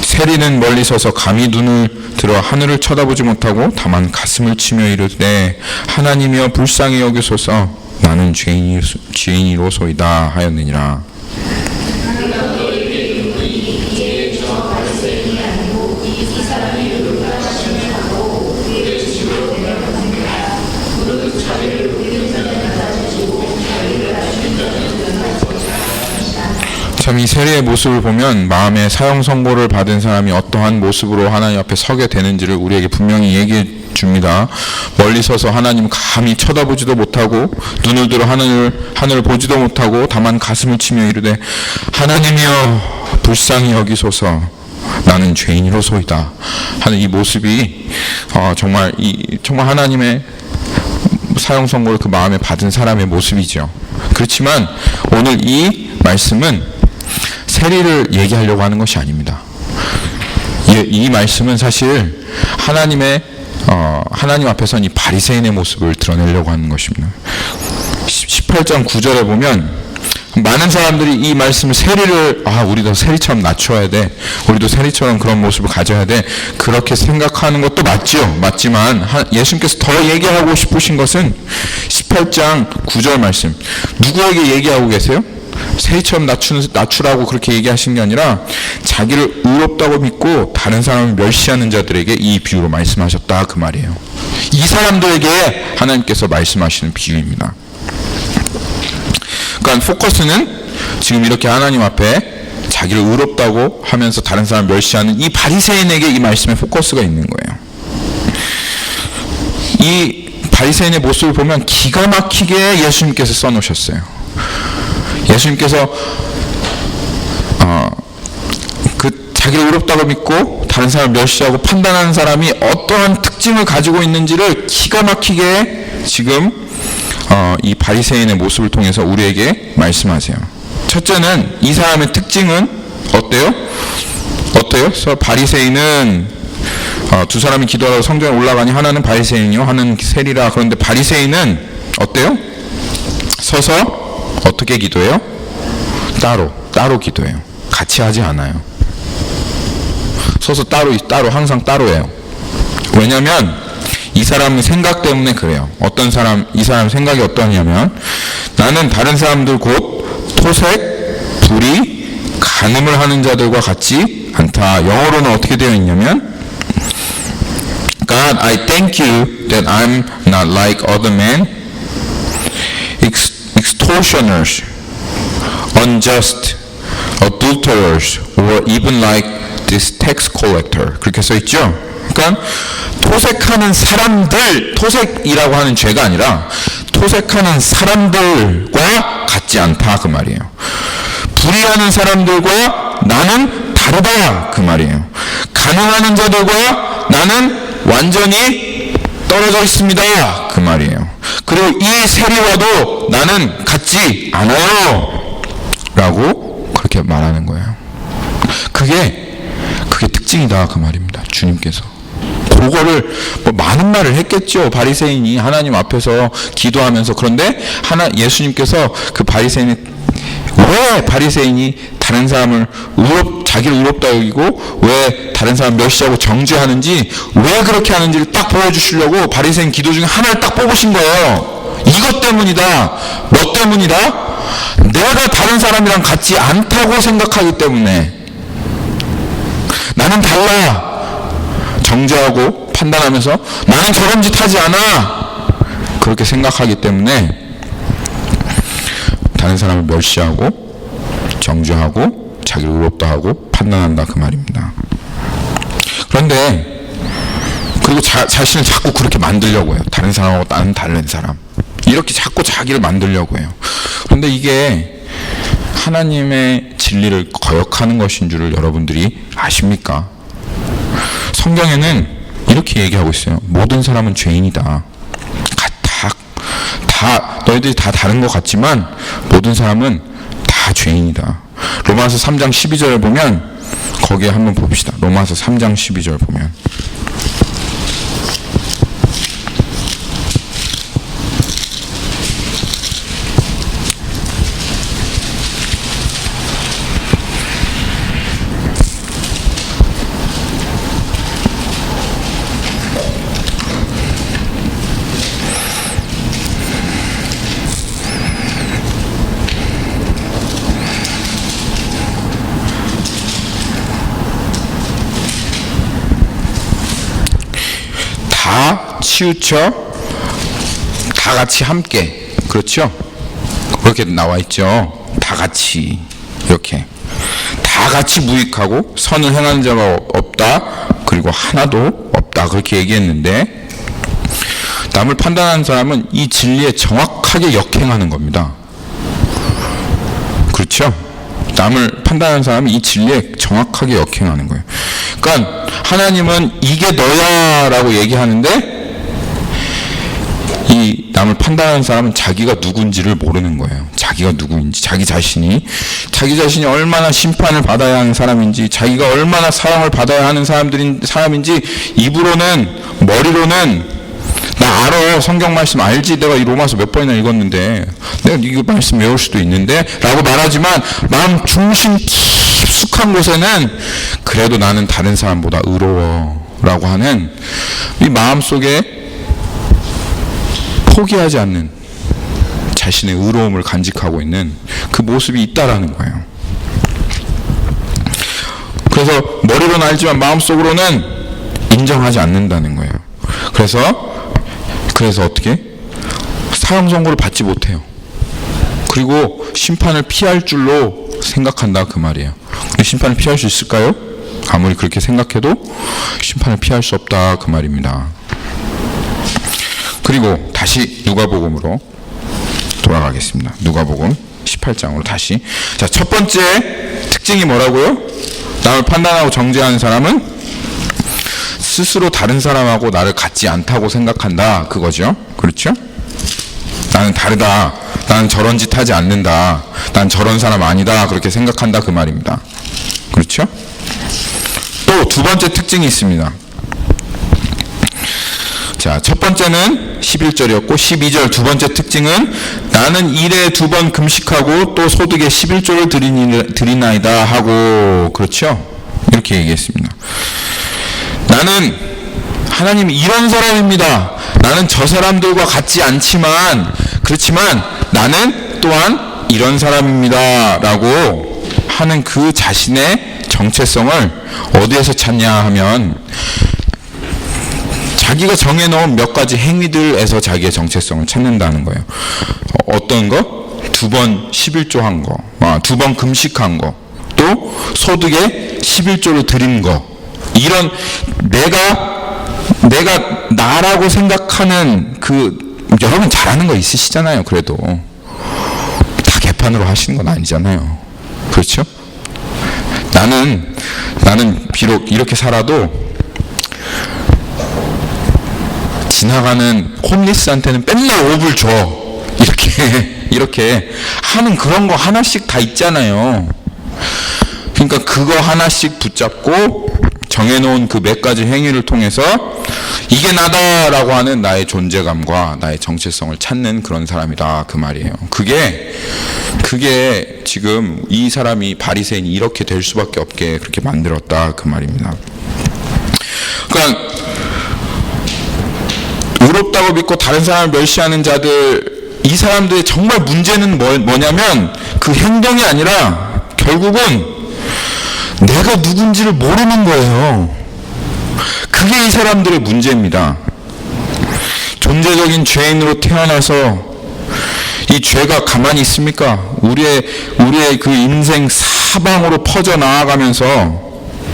A: 세리는 멀리 서서 감히 눈을 들어 하늘을 쳐다보지 못하고 다만 가슴을 치며 이르되, 하나님이여 불쌍히 여기소서, 나는 죄인이로소이다 하였느니라. 참 이 세리의 모습을 보면 마음에 사형 선고를 받은 사람이 어떠한 모습으로 하나님 앞에 서게 되는지를 우리에게 분명히 얘기해 줍니다. 멀리 서서 하나님 감히 쳐다보지도 못하고 눈을 들어 하늘을 보지도 못하고 다만 가슴을 치며 이르되, 하나님이여 불쌍히 여기소서, 나는 죄인이로소이다 하는 이 모습이 정말 하나님의 사형 선고를 그 마음에 받은 사람의 모습이죠. 그렇지만 오늘 이 말씀은 세리를 얘기하려고 하는 것이 아닙니다. 이 말씀은 사실 하나님 앞에서 이 바리새인의 모습을 드러내려고 하는 것입니다. 18장 9절에 보면 많은 사람들이 이 말씀을 세리를 우리도 세리처럼 낮춰야 돼, 우리도 세리처럼 그런 모습을 가져야 돼, 그렇게 생각하는 것도 맞지만 예수님께서 더 얘기하고 싶으신 것은 18장 9절 말씀, 누구에게 얘기하고 계세요? 세리처럼 낮추라고 그렇게 얘기하신 게 아니라 자기를 의롭다고 믿고 다른 사람을 멸시하는 자들에게 이 비유로 말씀하셨다, 그 말이에요. 이 사람들에게 하나님께서 말씀하시는 비유입니다. 그러니까 포커스는 지금 이렇게 하나님 앞에 자기를 의롭다고 하면서 다른 사람을 멸시하는 이 바리새인에게 이 말씀의 포커스가 있는 거예요. 이 바리새인의 모습을 보면 기가 막히게 예수님께서 써놓으셨어요. 예수님께서 그 자기를 의롭다고 믿고 다른 사람을 멸시하고 판단하는 사람이 어떠한 특징을 가지고 있는지를 기가 막히게 지금 이 바리새인의 모습을 통해서 우리에게 말씀하세요. 첫째는 이 사람의 특징은 어때요? 그래서 바리새인은 두 사람이 기도하다가 성전에 올라가니 하나는 바리새인이요 하나는 세리라. 그런데 바리새인은 어때요? 서서 어떻게 기도해요? 따로 기도해요. 같이 하지 않아요. 서서 따로 항상 따로예요. 왜냐면 이 사람의 생각 때문에 그래요. 이 사람 생각이 어떠냐면, 나는 다른 사람들 곧 토색, 불의, 간음을 하는 자들과 같지 않다. 영어로는 어떻게 되어 있냐면, God, I thank you that I'm not like other men, extortioners, unjust, adulterers, or even like this tax collector. 그렇게 써 있죠? 그러니까 토색하는 사람들, 토색이라고 하는 죄가 아니라 토색하는 사람들과 같지 않다, 그 말이에요. 불의하는 사람들과 나는 다르다, 그 말이에요. 간음하는 자들과 나는 완전히 떨어져 있습니다, 그 말이에요. 그리고 이 세리와도 나는 같지 않아요 라고 그렇게 말하는 거예요. 그게 특징이다, 그 말입니다. 주님께서 그거를 많은 말을 했겠죠. 바리새인이 하나님 앞에서 기도하면서. 그런데 예수님께서 그 바리새인이 왜 바리새인이 다른 사람을 자기를 의롭다 여기고 왜 다른 사람 멸시하고 정죄하는지, 왜 그렇게 하는지를 딱 보여주시려고 바리새인 기도 중에 하나를 딱 뽑으신 거예요. 이것 때문이다. 뭐 때문이다? 내가 다른 사람이랑 같지 않다고 생각하기 때문에. 나는 달라. 정죄하고 판단하면서 나는 저런 짓 하지 않아. 그렇게 생각하기 때문에 다른 사람을 멸시하고 정죄하고 자기를 의롭다 하고 판단한다, 그 말입니다. 그런데 그리고 자신을 자꾸 그렇게 만들려고 해요. 다른 사람하고 나는 다른 사람, 이렇게 자꾸 자기를 만들려고 해요. 그런데 이게 하나님의 진리를 거역하는 것인 줄을 여러분들이 아십니까? 성경에는 이렇게 얘기하고 있어요. 모든 사람은 죄인이다. 너희들이 다 다른 것 같지만 모든 사람은 다 죄인이다. 로마서 3장 12절을 보면, 거기에 한번 봅시다. 로마서 3장 12절 보면, 다 치우쳐 다 같이 함께, 그렇죠? 그렇게 나와 있죠. 다 같이, 이렇게 다 같이 무익하고 선을 행하는 자가 없다, 그리고 하나도 없다, 그렇게 얘기했는데, 남을 판단하는 사람은 이 진리에 정확하게 역행하는 겁니다. 그렇죠? 남을 판단하는 사람이 이 진리에 정확하게 역행하는 거예요. 그러니까 하나님은 이게 너야 라고 얘기하는데, 이 남을 판단하는 사람은 자기가 누군지를 모르는 거예요. 자기가 누구인지, 자기 자신이 얼마나 심판을 받아야 하는 사람인지, 자기가 얼마나 사랑을 받아야 하는 사람인지, 입으로는, 머리로는 나 알아. 성경 말씀 알지. 내가 이 로마서 몇 번이나 읽었는데 내가 이 말씀 외울 수도 있는데 라고 말하지만 마음 중심 깊숙한 곳에는 그래도 나는 다른 사람보다 의로워 라고 하는 이 마음속에 포기하지 않는 자신의 의로움을 간직하고 있는 그 모습이 있다라는 거예요. 그래서 머리로는 알지만 마음속으로는 인정하지 않는다는 거예요. 그래서 어떻게? 사형 선고를 받지 못해요. 그리고 심판을 피할 줄로 생각한다 그 말이에요. 근데 심판을 피할 수 있을까요? 아무리 그렇게 생각해도 심판을 피할 수 없다 그 말입니다. 그리고 다시 누가복음으로 돌아가겠습니다. 누가복음 18장으로 다시. 자, 첫 번째 특징이 뭐라고요? 남을 판단하고 정죄하는 사람은 스스로 다른 사람하고 나를 같지 않다고 생각한다 그거죠. 그렇죠? 나는 다르다. 나는 저런 짓 하지 않는다. 난 저런 사람 아니다. 그렇게 생각한다 그 말입니다. 그렇죠? 또 두 번째 특징이 있습니다. 자, 첫 번째는 11절이었고 12절 두 번째 특징은 나는 일에 2번 금식하고 또 소득의 11조를 드리나이다 하고, 그렇죠? 이렇게 얘기했습니다. 나는 하나님이 이런 사람입니다. 나는 저 사람들과 같지 않지만 그렇지만 나는 또한 이런 사람입니다 라고 하는 그 자신의 정체성을 어디에서 찾냐 하면 자기가 정해놓은 몇 가지 행위들에서 자기의 정체성을 찾는다는 거예요. 어떤 거? 2번 11조 한 거, 2번 금식한 거, 또 소득에 11조를 드린 거, 이런 내가 나라고 생각하는 그, 여러분 잘하는 거 있으시잖아요. 그래도 다 개판으로 하시는 건 아니잖아요. 그렇죠? 나는 비록 이렇게 살아도 지나가는 홈리스한테는 맨날 5불 줘. 이렇게 하는 그런 거 하나씩 다 있잖아요. 그러니까 그거 하나씩 붙잡고 정해놓은 그 몇 가지 행위를 통해서 이게 나다라고 하는 나의 존재감과 나의 정체성을 찾는 그런 사람이다 그 말이에요. 그게 지금 이 사람이 바리새인이 이렇게 될 수밖에 없게 그렇게 만들었다 그 말입니다. 그러니까 의롭다고 믿고 다른 사람을 멸시하는 자들, 이 사람들의 정말 문제는 뭐냐면 그 행동이 아니라 결국은 내가 누군지를 모르는 거예요. 그게 이 사람들의 문제입니다. 존재적인 죄인으로 태어나서 이 죄가 가만히 있습니까? 우리의 그 인생 사방으로 퍼져 나아가면서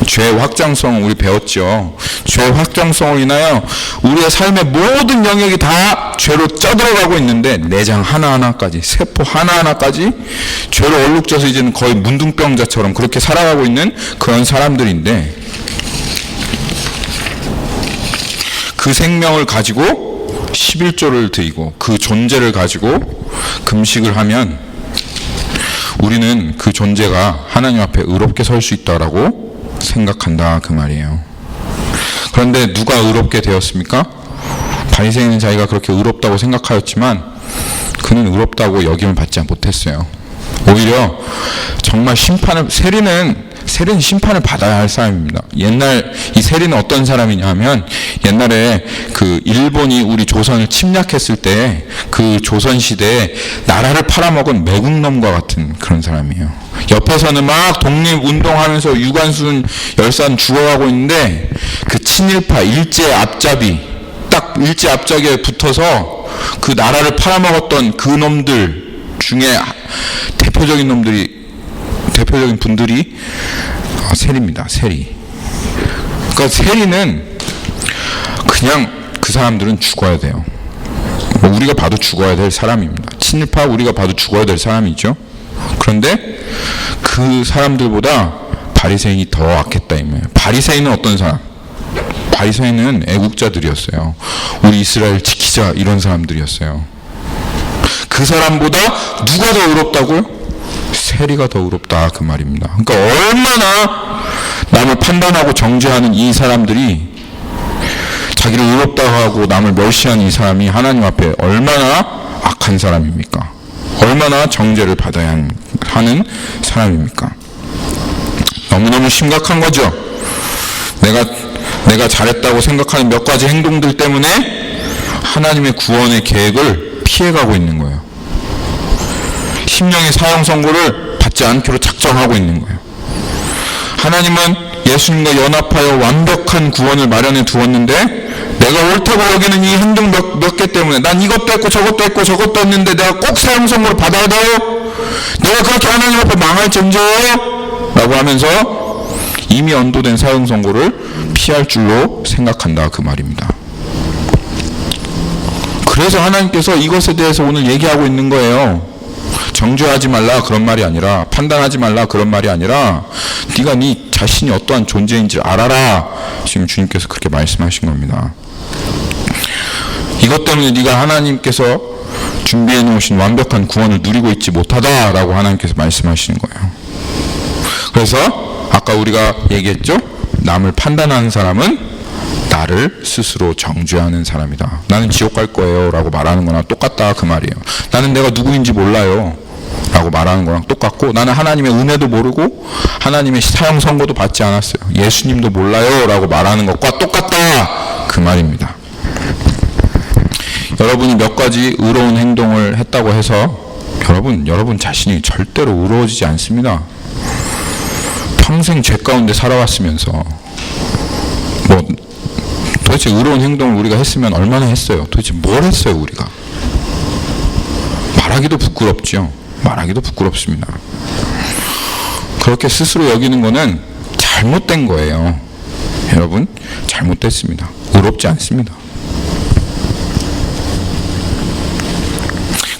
A: 죄의 확장성을 우리 배웠죠. 죄의 확장성을 인하여 우리의 삶의 모든 영역이 다 죄로 쪄들어가고 있는데 내장 하나하나까지, 세포 하나하나까지 죄로 얼룩져서 이제는 거의 문둥병자처럼 그렇게 살아가고 있는 그런 사람들인데, 그 생명을 가지고 11조를 드리고 그 존재를 가지고 금식을 하면 우리는 그 존재가 하나님 앞에 의롭게 설 수 있다라고 생각한다 그 말이에요. 그런데 누가 의롭게 되었습니까? 바리새인은 자기가 그렇게 의롭다고 생각하였지만 그는 의롭다고 여김을 받지 못했어요. 오히려 정말 세리는 심판을 받아야 할 사람입니다. 옛날 이 세리는 어떤 사람이냐 하면, 옛날에 그 일본이 우리 조선을 침략했을 때 그 조선 시대에 나라를 팔아먹은 매국놈과 같은 그런 사람이에요. 옆에서는 막 독립운동하면서 유관순 열산 죽어가고 있는데 그 친일파 일제 앞잡이, 딱 일제 앞잡이에 붙어서 그 나라를 팔아먹었던 그 놈들 중에 대표적인 분들이 세리입니다. 세리. 그러니까 세리는 그냥 그 사람들은 죽어야 돼요. 우리가 봐도 죽어야 될 사람입니다. 친일파 우리가 봐도 죽어야 될 사람이죠. 그런데 그 사람들보다 바리새인이 더 악했다 이 말이에요. 바리새인은 어떤 사람? 바리새인은 애국자들이었어요. 우리 이스라엘 지키자 이런 사람들이었어요. 그 사람보다 누가 더 의롭다고요? 세리가 더 의롭다 그 말입니다. 그러니까 얼마나 남을 판단하고 정죄하는 이 사람들이 자기를 의롭다고 하고 남을 멸시하는 이 사람이 하나님 앞에 얼마나 악한 사람입니까? 얼마나 정죄를 받아야 하는 사람입니까? 너무너무 심각한 거죠. 내가 잘했다고 생각하는 몇 가지 행동들 때문에 하나님의 구원의 계획을 피해가고 있는 거예요. 심령의 사형 선고를 받지 않기로 작정하고 있는 거예요. 하나님은 예수님과 연합하여 완벽한 구원을 마련해 두었는데 내가 옳다고 여기는 이 행동 몇 개 때문에 난 이것도 했고 저것도 했는데 내가 꼭 사형 선고를 받아야 돼요? 내가 그렇게 하나님 앞에 망할지언정? 라고 하면서 이미 언도된 사형 선고를 피할 줄로 생각한다, 그 말입니다. 그래서 하나님께서 이것에 대해서 오늘 얘기하고 있는 거예요. 정죄하지 말라 그런 말이 아니라, 판단하지 말라 그런 말이 아니라, 네가 네 자신이 어떠한 존재인지 알아라, 지금 주님께서 그렇게 말씀하신 겁니다. 이것 때문에 네가 하나님께서 준비해 놓으신 완벽한 구원을 누리고 있지 못하다라고 하나님께서 말씀하시는 거예요. 그래서 아까 우리가 얘기했죠? 남을 판단하는 사람은 나를 스스로 정죄하는 사람이다. 나는 지옥 갈 거예요 라고 말하는 거랑 똑같다, 그 말이에요. 나는 내가 누구인지 몰라요 라고 말하는 거랑 똑같고, 나는 하나님의 은혜도 모르고 하나님의 사형 선고도 받지 않았어요, 예수님도 몰라요 라고 말하는 것과 똑같다, 그 말입니다. 여러분이 몇 가지 의로운 행동을 했다고 해서 여러분 자신이 절대로 의로워지지 않습니다. 평생 죄 가운데 살아왔으면서 도대체 의로운 행동을 우리가 했으면 얼마나 했어요? 도대체 뭘 했어요 우리가? 말하기도 부끄럽죠. 말하기도 부끄럽습니다. 그렇게 스스로 여기는 거는 잘못된 거예요. 여러분, 잘못됐습니다. 의롭지 않습니다.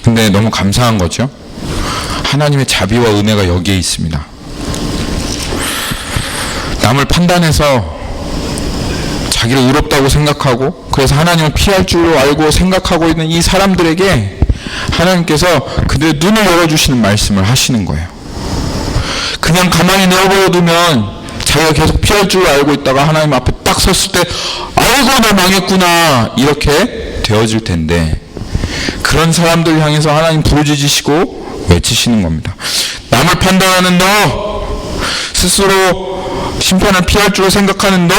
A: 근데 너무 감사한 거죠. 하나님의 자비와 은혜가 여기에 있습니다. 남을 판단해서 자기를 의롭다고 생각하고 그래서 하나님을 피할 줄로 알고 생각하고 있는 이 사람들에게 하나님께서 그들의 눈을 열어주시는 말씀을 하시는 거예요. 그냥 가만히 내버려두면 자기가 계속 피할 줄로 알고 있다가 하나님 앞에 딱 섰을 때 아이고 나 망했구나 이렇게 되어질 텐데, 그런 사람들 향해서 하나님 부르짖으시고 외치시는 겁니다. 남을 판단하는 너, 스스로 심판을 피할 줄로 생각하는 너,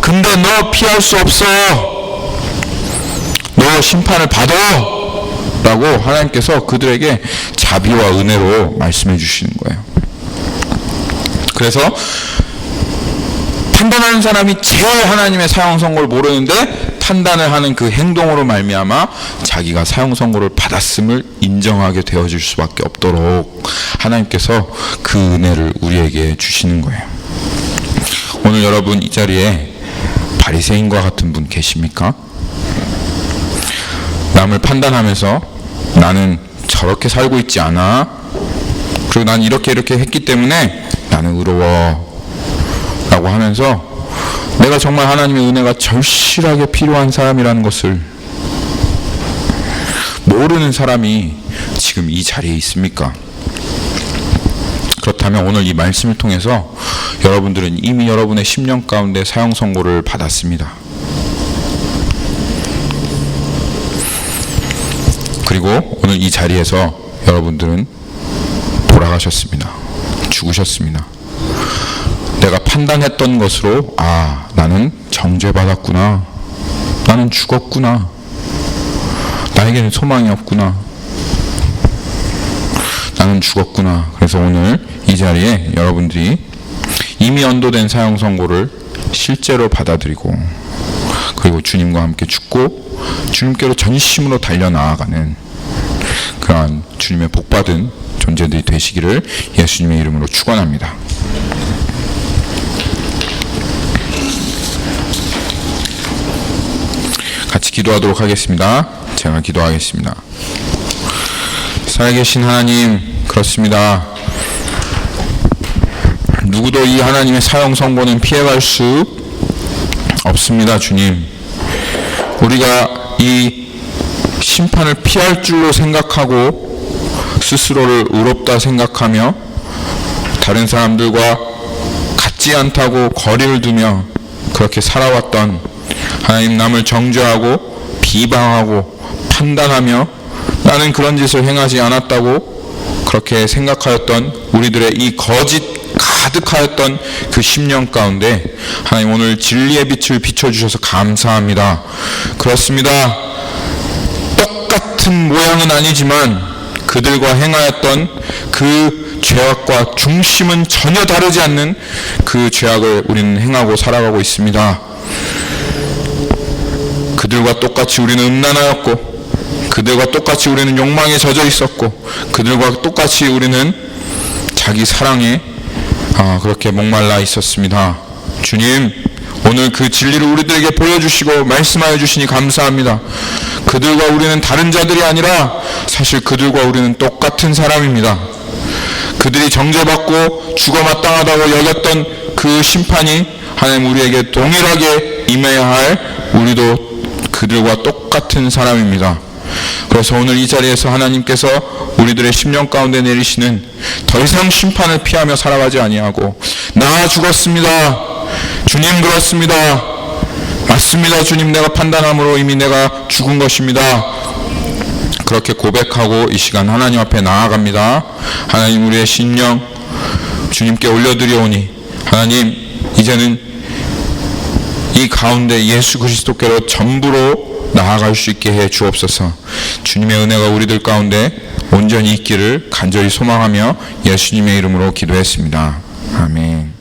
A: 근데 너 피할 수 없어. 너 심판을 받아. 라고 하나님께서 그들에게 자비와 은혜로 말씀해 주시는 거예요. 그래서 판단하는 사람이 제일 하나님의 사형 선고를 모르는데 판단을 하는 그 행동으로 말미암아 자기가 사형 선고를 받았음을 인정하게 되어질 수밖에 없도록 하나님께서 그 은혜를 우리에게 주시는 거예요. 오늘 여러분 이 자리에 바리새인과 같은 분 계십니까? 남을 판단하면서 나는 저렇게 살고 있지 않아, 그리고 난 이렇게 했기 때문에 나는 의로워 라고 하면서 내가 정말 하나님의 은혜가 절실하게 필요한 사람이라는 것을 모르는 사람이 지금 이 자리에 있습니까? 그렇다면 오늘 이 말씀을 통해서 여러분들은 이미 여러분의 심령 가운데 사형 선고를 받았습니다. 그리고 오늘 이 자리에서 여러분들은 돌아가셨습니다. 죽으셨습니다. 내가 판단했던 것으로 나는 정죄받았구나, 나는 죽었구나, 나에게는 소망이 없구나, 나는 죽었구나. 그래서 오늘 이 자리에 여러분들이 이미 언도된 사형 선고를 실제로 받아들이고 그리고 주님과 함께 죽고 주님께로 전심으로 달려나아가는 그러한 주님의 복받은 존재들이 되시기를 예수님의 이름으로 축원합니다. 같이 기도하도록 하겠습니다. 제가 기도하겠습니다. 살아계신 하나님, 그렇습니다. 누구도 이 하나님의 사형 선고는 피해갈 수 없습니다. 주님, 우리가 이 심판을 피할 줄로 생각하고 스스로를 의롭다 생각하며 다른 사람들과 같지 않다고 거리를 두며 그렇게 살아왔던 하나님 남을 정죄하고 비방하고 판단하며 나는 그런 짓을 행하지 않았다고 그렇게 생각하였던 우리들의 이 거짓 가득하였던 그 10년 가운데 하나님 오늘 진리의 빛을 비춰주셔서 감사합니다. 그렇습니다. 똑같은 모양은 아니지만 그들과 행하였던 그 죄악과 중심은 전혀 다르지 않는 그 죄악을 우리는 행하고 살아가고 있습니다. 그들과 똑같이 우리는 음란하였고 그들과 똑같이 우리는 욕망에 젖어 있었고 그들과 똑같이 우리는 자기 사랑에 그렇게 목말라 있었습니다. 주님, 오늘 그 진리를 우리들에게 보여주시고 말씀하여 주시니 감사합니다. 그들과 우리는 다른 자들이 아니라 사실 그들과 우리는 똑같은 사람입니다. 그들이 정죄받고 죽어 마땅하다고 여겼던 그 심판이 하나님 우리에게 동일하게 임해야 할 우리도 그들과 똑같은 사람입니다. 그래서 오늘 이 자리에서 하나님께서 우리들의 10년 가운데 내리시는 더 이상 심판을 피하며 살아가지 아니하고 나 죽었습니다. 주님 그렇습니다. 맞습니다. 주님 내가 판단함으로 이미 내가 죽은 것입니다. 그렇게 고백하고 이 시간 하나님 앞에 나아갑니다. 하나님 우리의 심령 주님께 올려드리오니 하나님 이제는 이 가운데 예수 그리스도께로 전부로 나아갈 수 있게 해 주옵소서. 주님의 은혜가 우리들 가운데 온전히 있기를 간절히 소망하며 예수님의 이름으로 기도했습니다. 아멘.